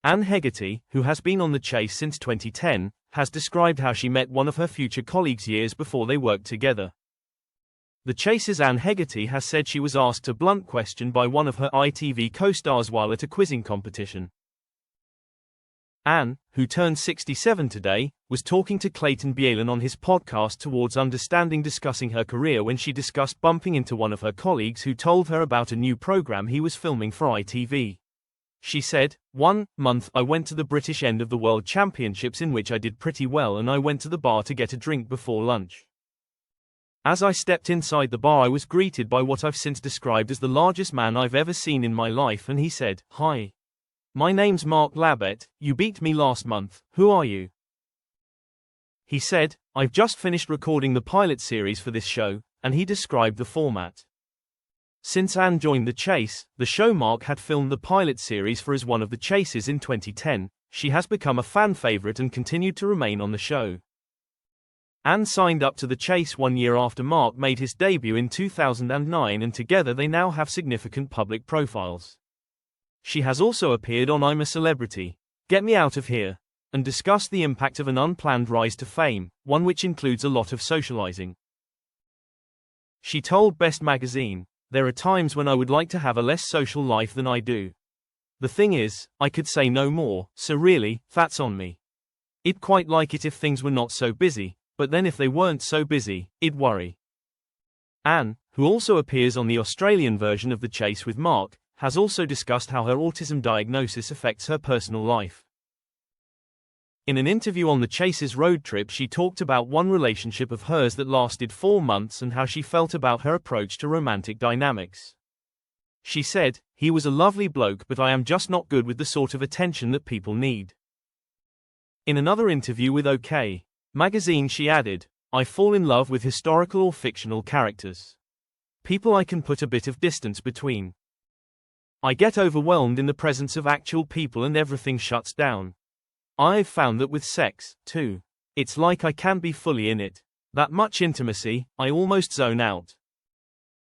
Anne Hegerty, who has been on The Chase since 2010, has described how she met one of her future colleagues years before they worked together. The Chase's Anne Hegerty has said she was asked a blunt question by one of her ITV co-stars while at a quizzing competition. Anne, who turned 67 today, was talking to Clayton Bielan on his podcast Towards Understanding discussing her career when she discussed bumping into one of her colleagues who told her about a new program he was filming for ITV. She said, "One month I went to the British end of the World Championships in which I did pretty well, and I went to the bar to get a drink before lunch. As I stepped inside the bar I was greeted by what I've since described as the largest man I've ever seen in my life, and he said, 'Hi. My name's Mark Labbett, you beat me last month, who are you?' He said, 'I've just finished recording the pilot series for this show,' and he described the format. Since Anne joined The Chase, the show Mark had filmed the pilot series for as one of the Chases in 2010, she has become a fan favorite and continued to remain on the show. Anne signed up to The Chase 1 year after Mark made his debut in 2009, and together they now have significant public profiles. She has also appeared on I'm a Celebrity, Get Me Out of Here, and discussed the impact of an unplanned rise to fame, one which includes a lot of socializing. She told Best Magazine, "There are times when I would like to have a less social life than I do. The thing is, I could say no more, so really, that's on me. I'd quite like it if things were not so busy, but then if they weren't so busy, I'd worry." Anne, who also appears on the Australian version of The Chase with Mark, has also discussed how her autism diagnosis affects her personal life. In an interview on The Chase's road trip, she talked about one relationship of hers that lasted 4 months and how she felt about her approach to romantic dynamics. She said, "He was a lovely bloke, but I am just not good with the sort of attention that people need." In another interview with OK! Magazine she added, "I fall in love with historical or fictional characters. People I can put a bit of distance between. I get overwhelmed in the presence of actual people and everything shuts down. I've found that with sex, too. It's like I can't be fully in it. That much intimacy, I almost zone out."